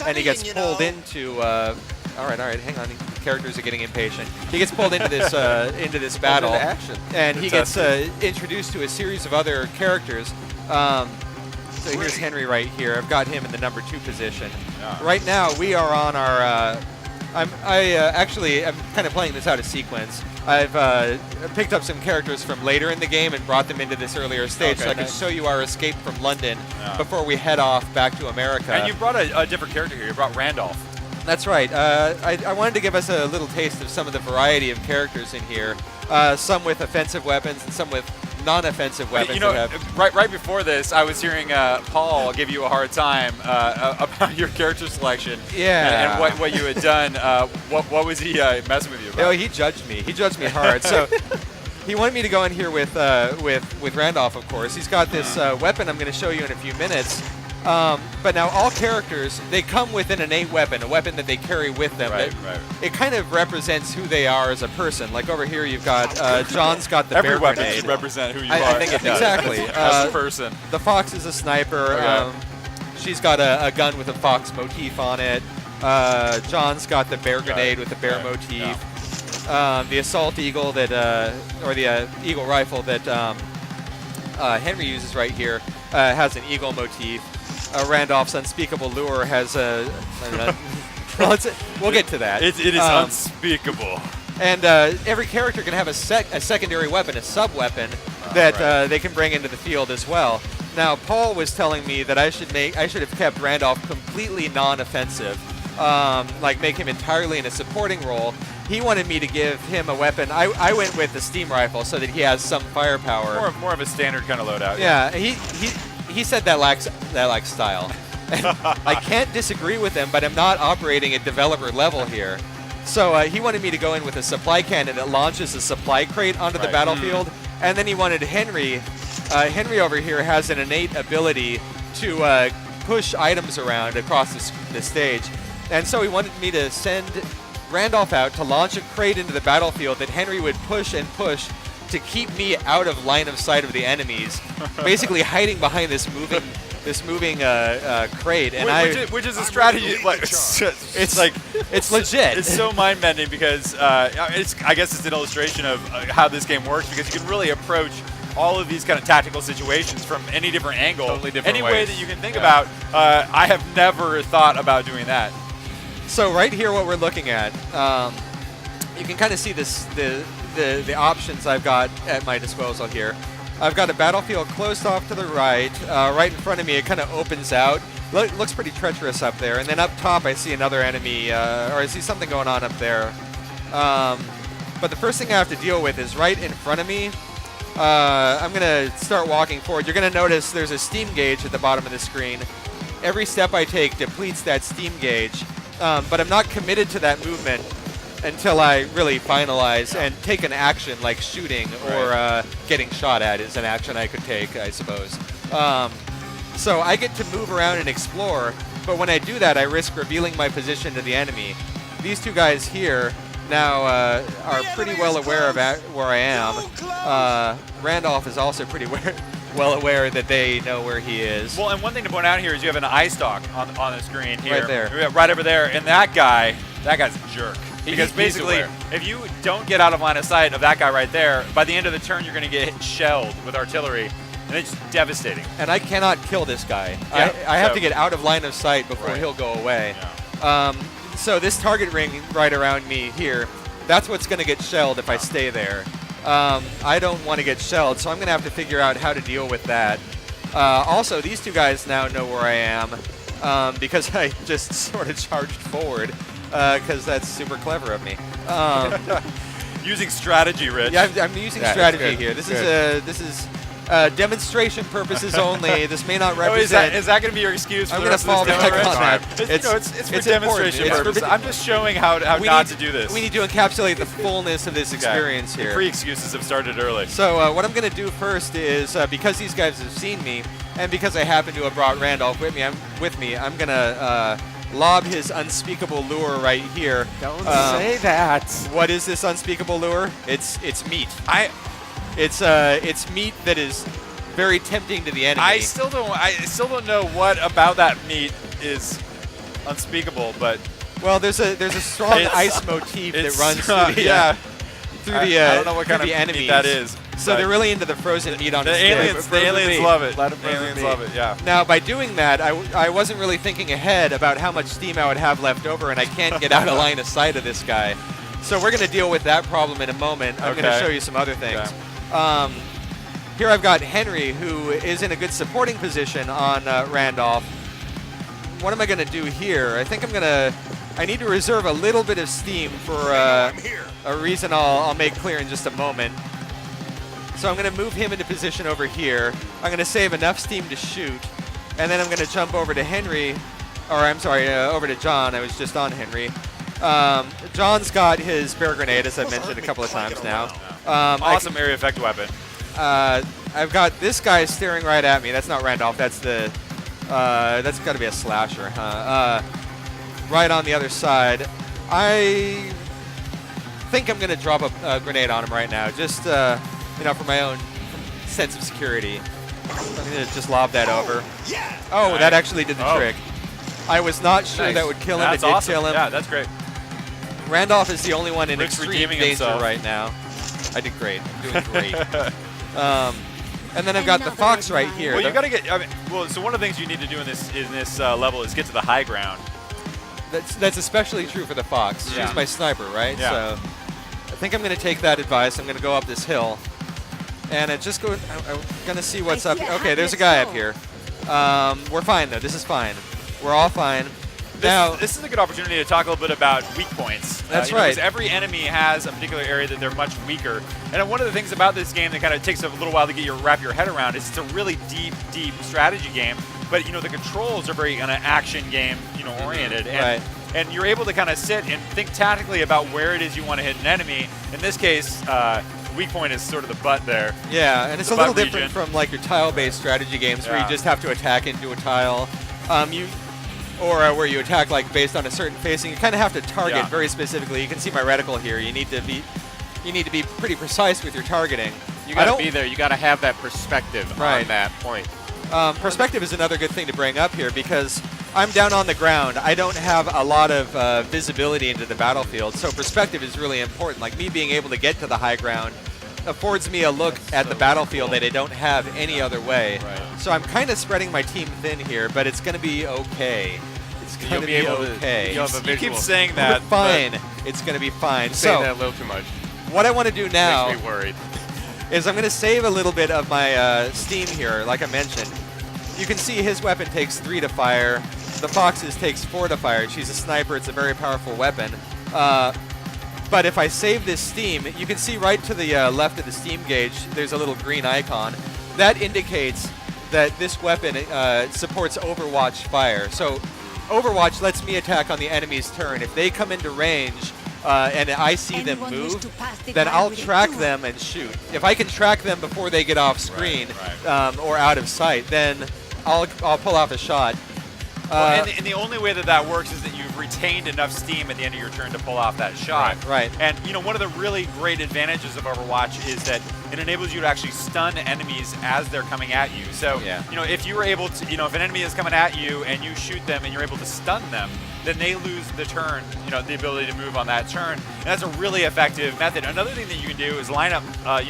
and he gets pulled into. All right, hang on. Characters are getting impatient. He gets pulled into this battle, and he gets introduced to a series of other characters. So here's Henry right here. I've got him in the number 2 position. Yeah. Right now, we are on our. I'm kind of playing this out of sequence. I've picked up some characters from later in the game and brought them into this earlier stage, so I can show you our escape from London before we head off back to America. And you brought a different character here. You brought Randolph. That's right. I wanted to give us a little taste of some of the variety of characters in here. Some with offensive weapons and some with non-offensive weapons. You know, right before this, I was hearing Paul give you a hard time about your character selection. Yeah. And what you had done. What was he messing with you about? Oh, he judged me. He judged me hard. So he wanted me to go in here with Randolph, of course. He's got this weapon I'm going to show you in a few minutes. But now all characters, they come with an innate weapon, a weapon that they carry with them. Right. It kind of represents who they are as a person. Like over here, you've got John's got the Every bear weapon grenade. should represent who you are. I think it does. Exactly. As a person. The fox is a sniper. She's got a gun with a fox motif on it. John's got the bear grenade with the bear motif. The assault eagle or the eagle rifle that Henry uses right here has an eagle motif. Randolph's unspeakable lure has a. We'll get to that. It is unspeakable. And every character can have a secondary weapon, a sub-weapon that they can bring into the field as well. Now, Paul was telling me that I should have kept Randolph completely non-offensive, like make him entirely in a supporting role. He wanted me to give him a weapon. I went with the steam rifle so that he has some firepower. More of a standard kind of loadout. Yeah, he said that lacks style. And I can't disagree with him, but I'm not operating at developer level here. So he wanted me to go in with a supply cannon that launches a supply crate onto the battlefield, and then he wanted Henry. Henry over here has an innate ability to push items around across the stage, and so he wanted me to send Randolph out to launch a crate into the battlefield that Henry would push and push to keep me out of line of sight of the enemies, basically hiding behind this moving crate. And which is a strategy. It's legit. It's so mind-bending because I guess it's an illustration of how this game works, because you can really approach all of these kind of tactical situations from any different angle, any way that you can think about. I have never thought about doing that. So right here, what we're looking at, you can kind of see the options I've got at my disposal here. I've got a battlefield closed off to the right. Right in front of me, it kind of opens out. Looks pretty treacherous up there. And then up top, I see another enemy, or I see something going on up there. But the first thing I have to deal with is right in front of me. I'm going to start walking forward. You're going to notice there's a steam gauge at the bottom of the screen. Every step I take depletes that steam gauge. But I'm not committed to that movement until I really finalize and take an action like shooting or getting shot at is an action I could take, I suppose. So I get to move around and explore, but when I do that, I risk revealing my position to the enemy. These two guys here now are pretty well aware of where I am. Randolph is also pretty well aware that they know where he is. Well, and one thing to point out here is you have an eye stalk on the screen here. Right there. Yeah, right over there. And that guy's a jerk. Because basically, if you don't get out of line of sight of that guy right there, by the end of the turn, you're going to get shelled with artillery. And it's devastating. And I cannot kill this guy. Yeah, I have to get out of line of sight before he'll go away. Yeah. So this target ring right around me here, that's what's going to get shelled if I stay there. I don't want to get shelled, so I'm going to have to figure out how to deal with that. Also, these two guys now know where I am because I just sort of charged forward because that's super clever of me. Using strategy, Rich. Yeah, I'm using strategy here. This is demonstration purposes only. This may not represent. Is that going to be your excuse for I'm the rest fall of this back demo, on Rich? that. It's for demonstration purposes. I'm just showing how not to do this. We need to encapsulate the fullness of this experience here. The pre-excuses have started early. So what I'm going to do first is, because these guys have seen me, and because I happen to have brought Randolph with me, I'm going to lob his unspeakable lure right here. Don't say that. What is this unspeakable lure? It's meat. It's meat that is very tempting to the enemy. I still don't know what about that meat is unspeakable, but well, there's a strong ice motif that runs through the I don't know what kind of enemies. meat that is. So they're really into the frozen meat on the aliens. The aliens love it. The aliens love it. Yeah. Now, by doing that, I wasn't really thinking ahead about how much steam I would have left over, and I can't get out of line of sight of this guy. So we're going to deal with that problem in a moment. I'm going to show you some other things. Okay. Here I've got Henry, who is in a good supporting position on Randolph. What am I going to do here? I think I need to reserve a little bit of steam for a reason I'll make clear in just a moment. So I'm going to move him into position over here. I'm going to save enough steam to shoot, and then I'm going to jump over to Henry, or I'm sorry, over to John. I was just on Henry. John's got his bear grenade, as I've mentioned a couple of times now. Awesome area effect weapon. I've got this guy staring right at me. That's not Randolph. That's that's got to be a slasher, huh? Right on the other side. I think I'm going to drop a grenade on him right now, just for my own sense of security. I'm going to just lob that over. Oh, that actually did the trick. I was not sure that would kill him. It did kill him. Yeah, that's great. Randolph is the only one in extreme danger himself right now. I did great. I'm doing great. And then I've got the fox right here. Well, you got to get. So one of the things you need to do in this level is get to the high ground. That's especially true for the fox. She's my sniper, right? Yeah. So I think I'm going to take that advice. I'm going to go up this hill, and I'm going to see what's up. Okay, there's a guy up here. We're fine though. This is fine. We're all fine. This is a good opportunity to talk a little bit about weak points. That's right. Because every enemy has a particular area that they're much weaker. And one of the things about this game that kind of takes a little while to wrap your head around is it's a really deep strategy game. But the controls are very kind of action game, oriented. And, and you're able to kind of sit and think tactically about where it is you want to hit an enemy. In this case, weak point is sort of the butt there. Yeah, and it's a little different from like your tile-based strategy games where you just have to attack into a tile. Or where you attack like based on a certain facing. You kind of have to target very specifically. You can see my reticle here. You need to be pretty precise with your targeting. You got to be there. You got to have that perspective on that point. Perspective is another good thing to bring up here because I'm down on the ground. I don't have a lot of visibility into the battlefield, so perspective is really important. Like me being able to get to the high ground affords me a look at the battlefield that I don't have any other way. So I'm kind of spreading my team thin here, but it's going to be okay. It's going to be okay. You keep saying that. We're fine. It's going to be fine. Saying that a little too much. What I want to do now makes me worried. Is I'm going to save a little bit of my steam here, like I mentioned. You can see his weapon takes 3 to fire. The Fox's takes 4 to fire. She's a sniper. It's a very powerful weapon. But if I save this steam, you can see right to the left of the steam gauge, there's a little green icon. That indicates that this weapon supports Overwatch fire. So Overwatch lets me attack on the enemy's turn. If they come into range and I see them move, then I'll track them and shoot. If I can track them before they get off screen or out of sight, then I'll pull off a shot. And the only way that works is that you've retained enough steam at the end of your turn to pull off that shot. And one of the really great advantages of Overwatch is that it enables you to actually stun enemies as they're coming at you. So if you were able to, if an enemy is coming at you and you shoot them and you're able to stun them, then they lose the turn, the ability to move on that turn. And that's a really effective method. Another thing that you can do is line up, a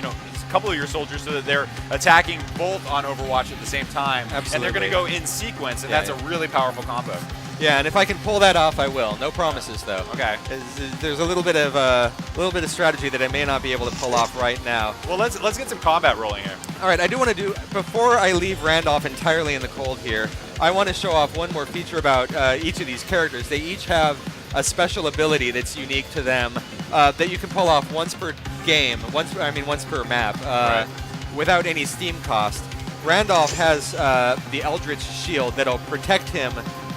couple of your soldiers so that they're attacking both on Overwatch at the same time. Absolutely. And they're going to go in sequence, and that's a really powerful combo. Yeah, and if I can pull that off, I will. No promises, though. Okay. There's a little bit of strategy that I may not be able to pull off right now. Well, let's get some combat rolling here. All right, I do want to do before I leave Randolph entirely in the cold here. I want to show off one more feature about each of these characters. They each have a special ability that's unique to them that you can pull off once per game, once per map, without any steam cost. Randolph has the Eldritch Shield that'll protect him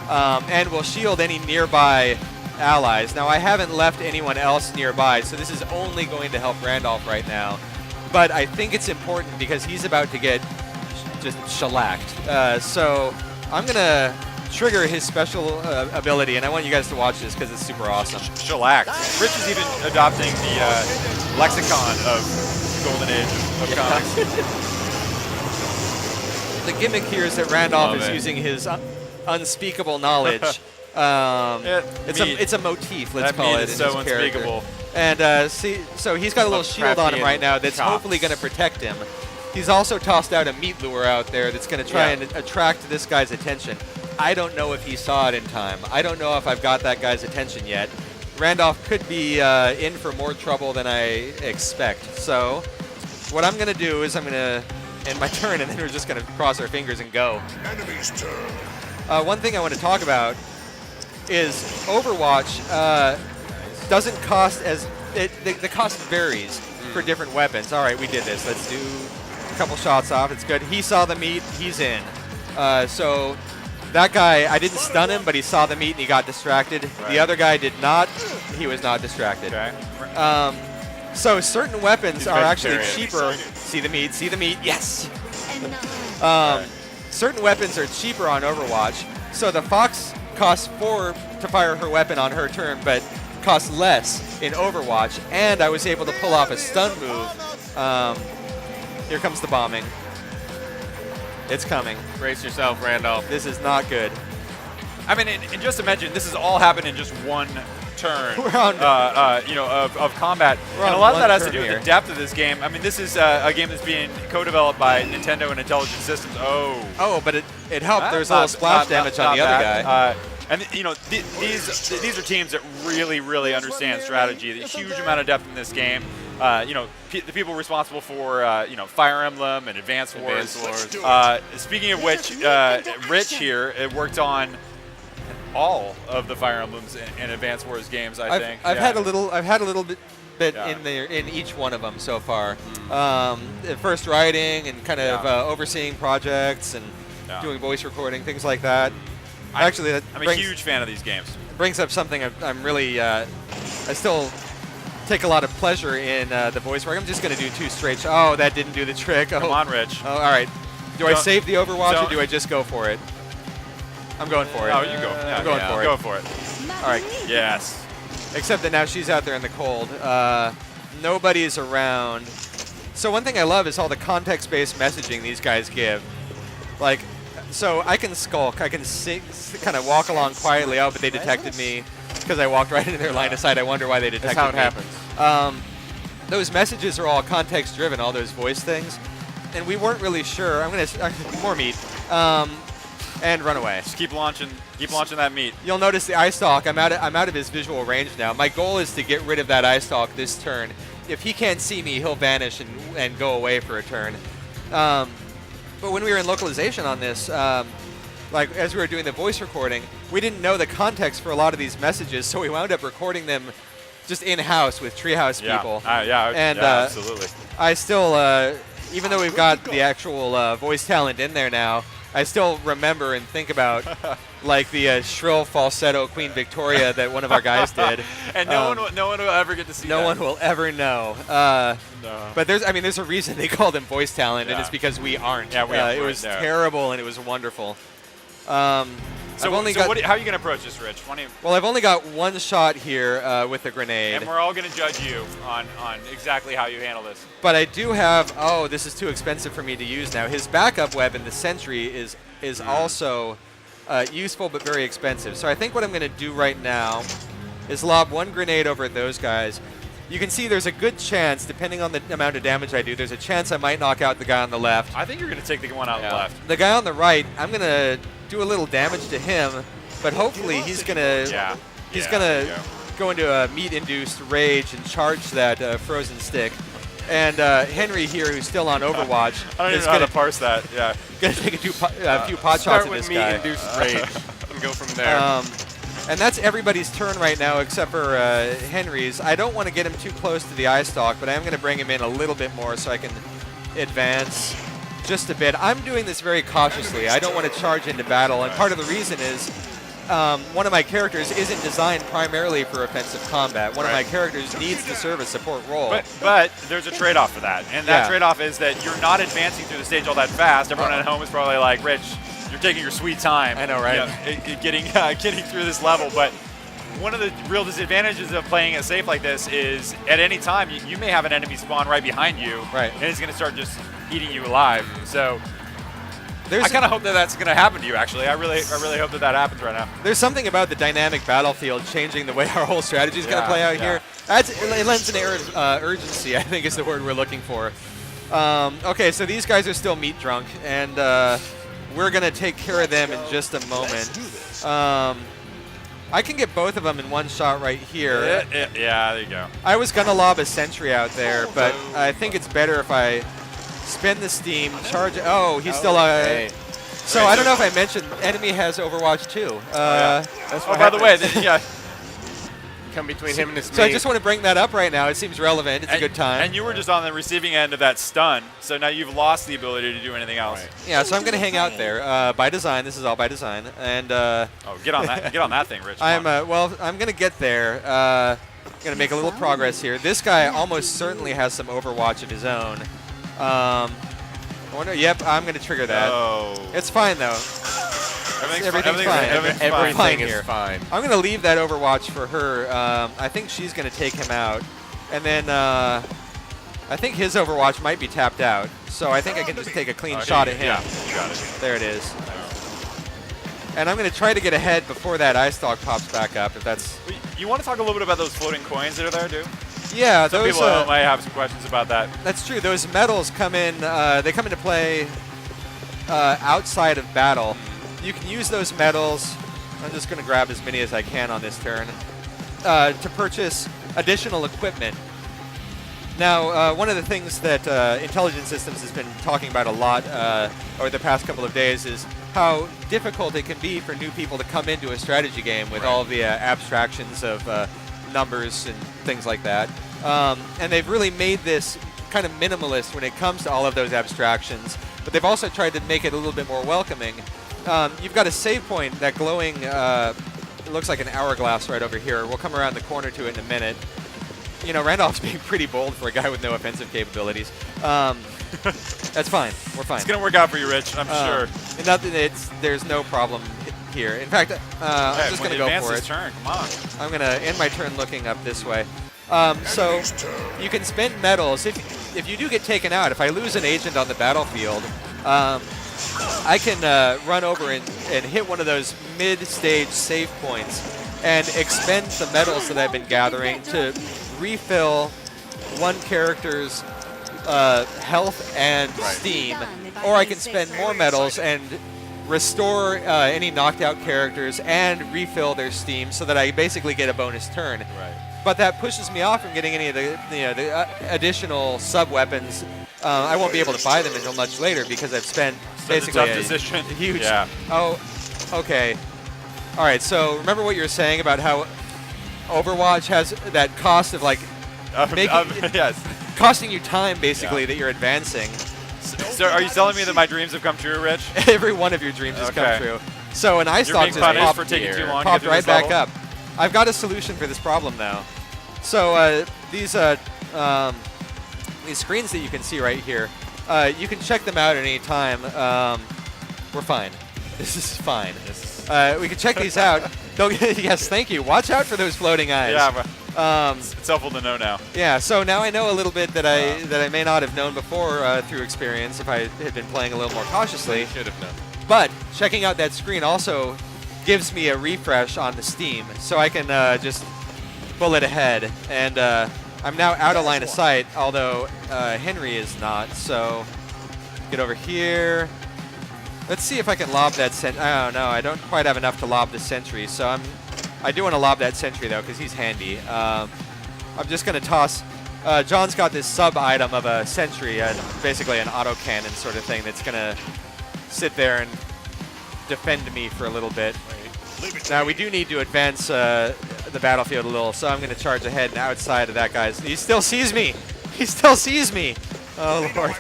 and will shield any nearby allies. Now, I haven't left anyone else nearby, so this is only going to help Randolph right now. But I think it's important because he's about to get just shellacked. So I'm going to trigger his special ability, and I want you guys to watch this because it's super awesome. Shellacked. Rich is even adopting the lexicon of Golden Age of comics. The gimmick here is that Randolph is using his unspeakable knowledge It's a motif, let's call it, in so his character. unspeakable. And so he's got a little shield on him right now that's hopefully going to protect him. He's also tossed out a meat lure out there that's going to try and attract this guy's attention. I don't know if he saw it in time. I don't know if I've got that guy's attention yet. Randolph could be in for more trouble than I expect. So what I'm going to do is I'm going to end my turn, and then we're just going to cross our fingers and go. Enemy's turn. One thing I want to talk about is Overwatch doesn't cost as the cost varies for different weapons. All right, we did this. Let's do a couple shots off. It's good. He saw the meat. He's in. So that guy, I didn't stun him, but he saw the meat and he got distracted. Right. The other guy did not. He was not distracted. Okay. So certain weapons He's are actually vegetarian. cheaper. See the meat. See the meat. Yes. Right. Certain weapons are cheaper on Overwatch. So the Fox costs 4 to fire her weapon on her turn, but costs less in Overwatch. And I was able to pull off a stun move. Here comes the bombing. It's coming. Brace yourself, Randolph. This is not good. I mean, and just imagine this has all happened in just one turn, We're on- of combat. We're And on a lot of one that has to turn do with here. the depth of this game. I mean, this is a game that's being co-developed by Nintendo and Intelligent Systems. Oh, but it helped. There's a Not- little splash not- damage not on the other bad. guy. And these are teams that really understand strategy. There's a huge amount of depth in this game. The people responsible for Fire Emblem and Advance Wars. Speaking of which, Rich here worked on all of the Fire Emblems and Advance Wars games. I've had a little bit Yeah. in each one of them so far. First writing and kind of overseeing projects and doing voice recording, things like that. Actually, that I'm a huge fan of these games. brings up something I'm really I still take a lot of pleasure in the voice work. I'm just going to do 2 straight. Oh, that didn't do the trick. Come on, Rich. Oh, all right. Do I Don't- save the Overwatch or don't- do I just go for it? I'm going for it. Oh, you go. Yeah, I'm going for it. Go for it. All right. Yes. Except that now she's out there in the cold. Nobody's around. So one thing I love is all the context-based messaging these guys give. Like, so I can skulk. I can kind of walk along quietly. Oh, but they detected me because I walked right into their line of sight. I wonder why they detected me. That's how it happens. Those messages are all context-driven, all those voice things. And we weren't really sure. I'm going to more meat. And run away. Just keep launching that meat. You'll notice the eye stalk. I'm out of his visual range now. My goal is to get rid of that eye stalk this turn. If he can't see me, he'll vanish and go away for a turn. But when we were in localization on this, like as we were doing the voice recording, we didn't know the context for a lot of these messages, so we wound up recording them just in-house with Treehouse people. Absolutely. I still, even though we've got the actual voice talent in there now, I still remember and think about like the shrill falsetto Queen Victoria that one of our guys did. And no one will ever get to see that. No one will ever know. No. But there's a reason they call them voice talent, and Yeah. it's because we aren't. Yeah, we aren't. It was No. terrible and it was wonderful. So, how are you going to approach this, Rich? I've only got 1 shot here with a grenade. And we're all going to judge you on exactly how you handle this. But I do have. Oh, this is too expensive for me to use now. His backup weapon, the Sentry, is also useful but very expensive. So I think what I'm going to do right now is lob 1 grenade over at those guys. You can see there's a good chance, depending on the amount of damage I do, there's a chance I might knock out the guy on the left. I think you're going to take the one out on the left. The guy on the right, I'm going to do a little damage to him, but hopefully he's going to go into a meat-induced rage and charge that frozen stick. And Henry here, who's still on Overwatch, I don't is even know how going to parse that. Yeah. to take a few pot shots Start at with this guy. meat-induced rage and go from there. And that's everybody's turn right now except for Henry's. I don't want to get him too close to the eye stalk, but I am going to bring him in a little bit more so I can advance just a bit. I'm doing this very cautiously. I don't want to charge into battle, and part of the reason is one of my characters isn't designed primarily for offensive combat. One of my characters needs to serve a support role. But there's a traight-off for that, and that trade-off is that you're not advancing through the stage all that fast. Everyone at home is probably like, Rich, you're taking your sweet time. I know, right? Getting through this level, but one of the real disadvantages of playing it safe like this is at any time you may have an enemy spawn right behind you, right? And it's going to start just eating you alive. So I kind of hope that that's going to happen to you, actually. I really hope that that happens right now. There's something about the dynamic battlefield changing the way our whole strategy is going to play out here. It lends an air of urgency, I think is the word we're looking for. Okay, so these guys are still meat drunk, and we're going to take care of them in just a moment. I can get both of them in one shot right here. Yeah, there you go. I was going to lob a sentry out there, but I think it's better if I spin the steam, charge. Oh, he's still. So I don't know if I mentioned, enemy has Overwatch 2. By the way, yeah. Come between him and his So I just want to bring that up right now. It seems relevant. It's a good time. And you were just on the receiving end of that stun, so now you've lost the ability to do anything else. Right. Yeah, so I'm going to hang out there by design. This is all by design. And get on that! Get on that thing, Rich. I'm going to get there. Going to make a little progress here. This guy almost certainly has some Overwatch of his own. I wonder. Yep, I'm going to trigger that. Oh. It's fine though. Everything's fine. Everything is fine. I'm going to leave that Overwatch for her. I think she's going to take him out. And then I think his Overwatch might be tapped out. So I think I can just take a clean shot at him. Yeah, you got it. There it is. And I'm going to try to get ahead before that Ice Stalk pops back up. If that's. You want to talk a little bit about those floating coins that are there, dude? Yeah, some those people might have some questions about that. That's true. Those medals come in. They come into play outside of battle. You can use those medals. I'm just going to grab as many as I can on this turn to purchase additional equipment. Now, one of the things that Intelligent Systems has been talking about a lot over the past couple of days is how difficult it can be for new people to come into a strategy game with all of the abstractions of numbers and things like that. And they've really made this kind of minimalist when it comes to all of those abstractions, but they've also tried to make it a little bit more welcoming. You've got a save point, that glowing, it looks like an hourglass right over here. We'll come around the corner to it in a minute. You know, Randolph's being pretty bold for a guy with no offensive capabilities. That's fine. We're fine. It's going to work out for you, Rich, I'm sure. There's no problem here. In fact, I'm just going to go for it. Turn. Come on. I'm going to end my turn looking up this way. So you can spend medals. If you do get taken out, if I lose an agent on the battlefield, I can run over and hit one of those mid-stage save points and expend the medals that I've been gathering to refill one character's health and steam, or I can spend more medals and restore any knocked out characters and refill their steam so that I basically get a bonus turn. Right. But that pushes me off from getting any of the additional sub-weapons. I won't be able to buy them until much later because I've spent basically a huge... Yeah. Oh, okay. All right, so remember what you were saying about how Overwatch has that cost of, like, costing you time, basically, that you're advancing. So are you telling me that my dreams have come true, Rich? Every one of your dreams has come true. So an Ice Stalk just popped, for taking too long popped right back up. I've got a solution for this problem now. So these screens that you can see right here, you can check them out at any time. We're fine. This is fine. We can check these out. Yes, thank you. Watch out for those floating eyes. Yeah, it's helpful to know now. Yeah, so now I know a little bit that I may not have known before through experience if I had been playing a little more cautiously. Should have known. But checking out that screen also gives me a refresh on the Steam, so I can just bullet ahead. And I'm now out of line of sight, although Henry is not. So get over here. Let's see if I can lob that sentry. Oh, no, I don't quite have enough to lob the sentry, so I do want to lob that sentry, though, because he's handy. I'm just going to toss... John's got this sub-item of a sentry, basically an autocannon sort of thing that's going to sit there and defend me for a little bit. Now, we do need to advance the battlefield a little, so I'm going to charge ahead and outside of that guy's... He still sees me! He still sees me! Oh, Lord.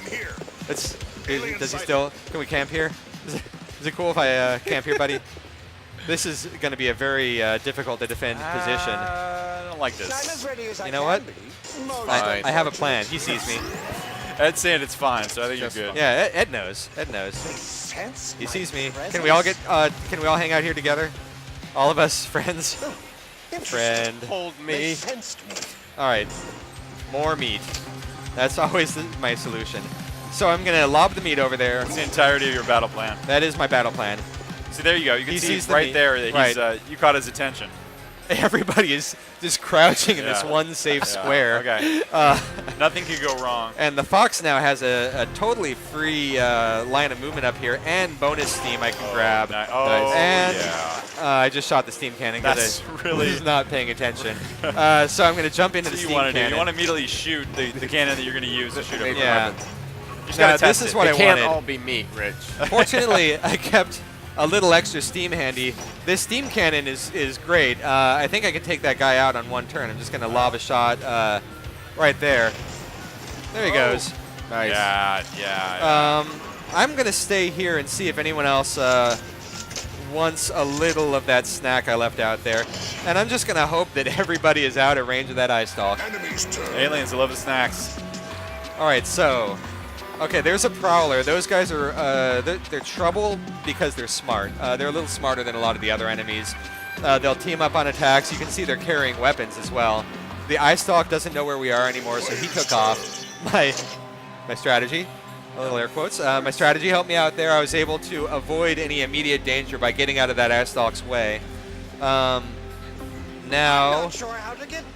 Does he still... Can we camp here? Is it cool if I camp here, buddy? This is going to be a very difficult to defend position. I don't like this. You know what? I have a plan. He sees me. Ed's saying it's fine, so I think you're good. Yeah, Ed knows. Ed knows. He sees me. Can we all get? Can we all hang out here together? All of us friends. Friend. Hold me. All right. More meat. That's always my solution. So I'm going to lob the meat over there. It's the entirety of your battle plan. That is my battle plan. See, there you go. You can see the right meat. there that he's, you caught his attention. Everybody is just crouching in this one safe square. Okay. Nothing could go wrong. And the Fox now has a totally free line of movement up here and bonus steam I can grab. Nice. And yeah. I just shot the steam cannon because he's not paying attention. So I'm going to jump into the steam cannon. You want to immediately shoot the cannon that you're going to use to shoot over weapons. Now, this is what I wanted. It can't all be meat, Rich. Fortunately, I kept a little extra steam handy. This steam cannon is great. I think I can take that guy out on one turn. I'm just going to lob a shot right there. There he goes. Nice. Yeah. I'm going to stay here and see if anyone else wants a little of that snack I left out there. And I'm just going to hope that everybody is out of range of that eye stalk. Aliens love the snacks. All right, so... Okay, there's a Prowler. Those guys are they're trouble because they're smart. They're a little smarter than a lot of the other enemies. They'll team up on attacks. You can see they're carrying weapons as well. The Eye Stalk doesn't know where we are anymore, so he took off. My strategy, a little air quotes. My strategy helped me out there. I was able to avoid any immediate danger by getting out of that Eye Stalk's way. Now,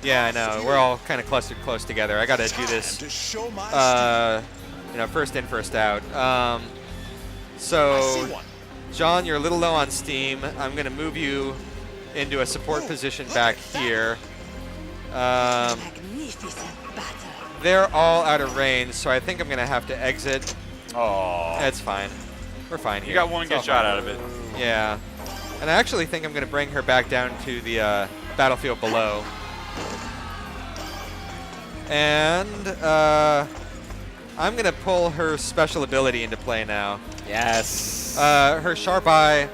yeah, I know. We're all kind of clustered close together. I got to do this. First in, first out. So, John, you're a little low on steam. I'm going to move you into a support position back here. They're all out of range, so I think I'm going to have to exit. Oh. That's fine. We're fine here. You got one good shot out of it. Yeah. And I actually think I'm going to bring her back down to the battlefield below. And... I'm going to pull her special ability into play now. Yes. Her Sharp Eye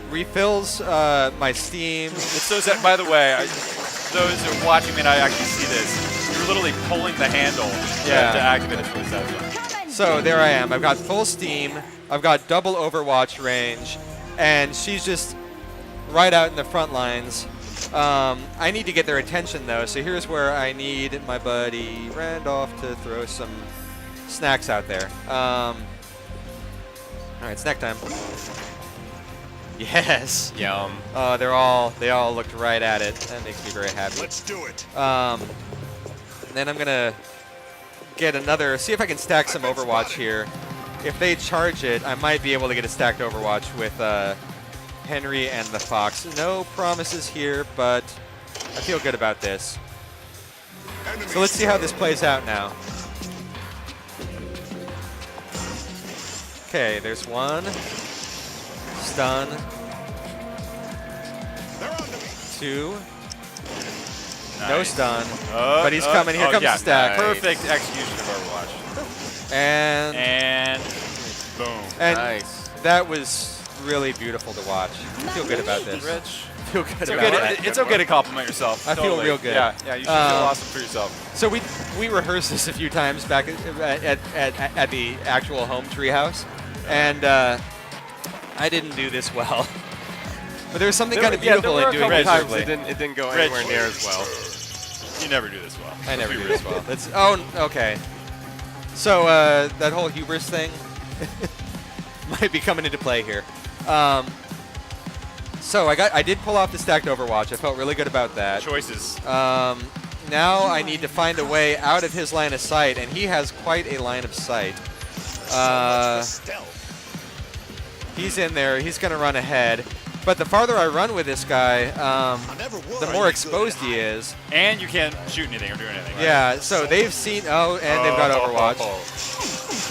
refills my steam. It's so sad. By the way, those who are watching me and I actually see this. You're literally pulling the handle to activate it. Really sad. So there I am. I've got full steam. I've got double Overwatch range. And she's just right out in the front lines. I need to get their attention, though. So here's where I need my buddy Randolph to throw some... snacks out there. All right, snack time. Yes. Yum. They all looked right at it. That makes me very happy. Let's do it. Then I'm gonna get another. See if I can stack some Overwatch here. If they charge it, I might be able to get a stacked Overwatch with Henry and the Fox. No promises here, but I feel good about this. So let's see how this plays out now. Okay, there's one. Stun. Two. Nice. No stun. But he's coming. Here comes the stack. Perfect execution of Overwatch. And boom. And nice. That was really beautiful to watch. I feel good about this. Rich. I feel good about it. It's okay to compliment yourself. I feel real good. Yeah, you should feel awesome for yourself. So we rehearsed this a few times back at the actual home Treehouse. And I didn't do this well. But there was something kind of beautiful in doing it. It didn't go anywhere near as well. You never do this well. I never do this well. Okay. So that whole hubris thing might be coming into play here. So I did pull off the stacked Overwatch. I felt really good about that. Choices. Now I need to find a way out of his line of sight, and he has quite a line of sight. He's in there. He's going to run ahead. But the farther I run with this guy, the more exposed he is. And you can't shoot anything or do anything. Right? Yeah, so they've seen... and they've got Overwatch.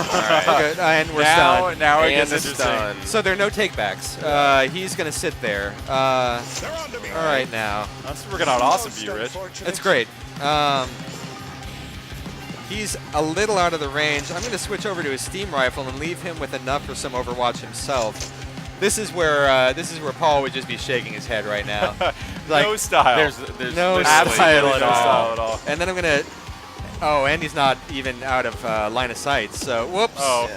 All right, good. And we're stunned. Now it gets interesting. So there are no takebacks. He's going to sit there. All right, now. That's working out awesome for you, Rich. It's great. He's a little out of the range. I'm going to switch over to his steam rifle and leave him with enough for some Overwatch himself. This is where Paul would just be shaking his head right now. Like, no style. There's no absolutely style no style at all. And then I'm going to... Oh, and he's not even out of line of sight, so whoops. Oh.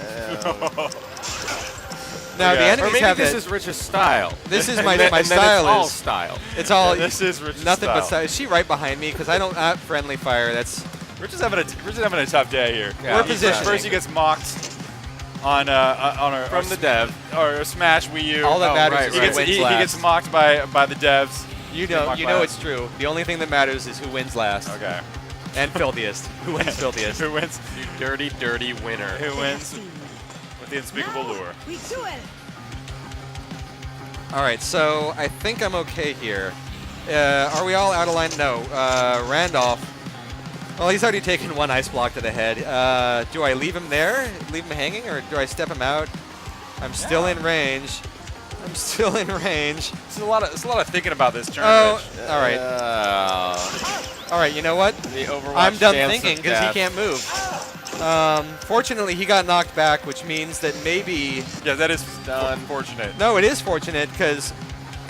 Now, the enemies maybe have this is Rich's style. This is my and style. It's all style. It's all... This is Rich's nothing style. but style. Is she right behind me? Because I don't... friendly fire, that's... Rich is having a tough day here. Yeah, we're positioning. First he gets mocked on a From the dev. or a Smash Wii U. All that matters right, is he who gets, wins he last. gets mocked by the devs. You Gets mocked by know us. it's true. The only thing that matters is who wins last. Okay. And filthiest. Who wins filthiest? Who wins? You dirty, dirty winner. Who wins with the unspeakable lure? We do it. All right, so I think I'm okay here. Are we all out of line? No. Randolph. Well, he's already taken one ice block to the head. Do I leave him there, leave him hanging, or do I step him out? I'm still in range. I'm still in range. It's a lot of thinking about this turn. Oh, Rich. all right. All right, you know what? The Overwatch I'm done dance thinking of because he death. can't move. Fortunately, he got knocked back, which means that maybe... Yeah, that is Done. fortunate. No, it is fortunate because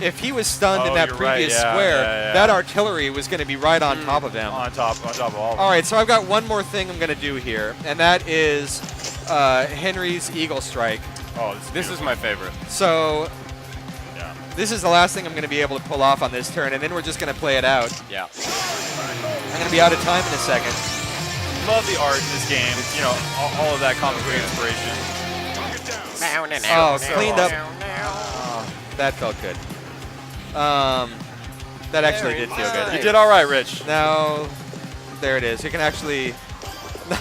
if he was stunned in Oh, that you're right, previous yeah, square, yeah. that artillery was going to be right on top of him. On top of all. All right, so I've got one more thing I'm going to do here, and that is Henry's Eagle Strike. Oh, This is my favorite. So Yeah. this is the last thing I'm going to be able to pull off on this turn, and then we're just going to play it out. Yeah. I'm going to be out of time in a second. Love the art in this game. You know, all of that comic book inspiration. Oh, cleaned up. Oh, that felt good. That actually did feel good. You did all right, Rich. Now, there it is. You can actually,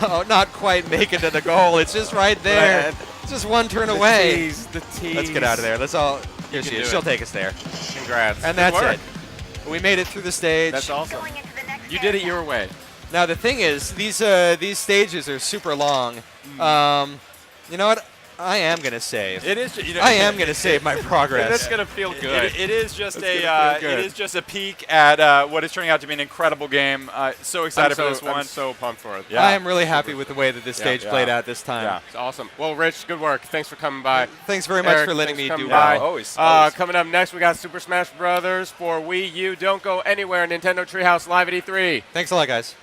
no, not quite make it to the goal. It's just right there. It's just one turn away. The tease. Let's get out of there. Let's all. Here she can is. do She'll it. take us there. Congrats. And Good that's work. it. We made it through the stage. That's awesome. You did it your way. Now the thing is, these stages are super long. You know what? I am gonna save. It is. You know, I am gonna save my progress. That's gonna feel good. It is just It's gonna feel good. it is just a peek at what is turning out to be an incredible game. So excited for this one. I'm so pumped for it. Yeah. I am really happy with the way that this stage Yeah. played out this time. Yeah. It's awesome. Well, Rich, good work. Thanks for coming by. Thanks very much Eric, for letting thanks me for do coming by. well. Always. Coming up next, we got Super Smash Brothers for Wii U. Don't go anywhere. Nintendo Treehouse live at E3. Thanks a lot, guys.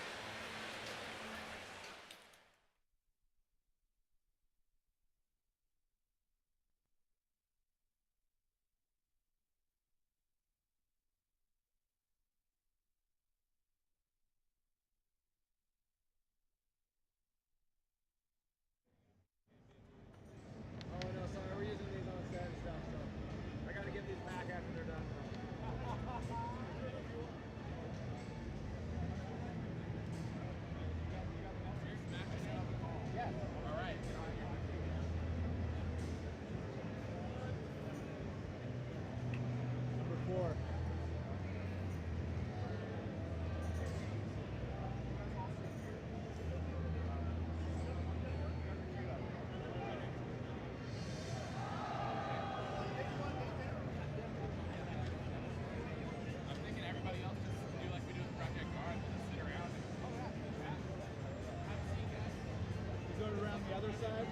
Around the other side.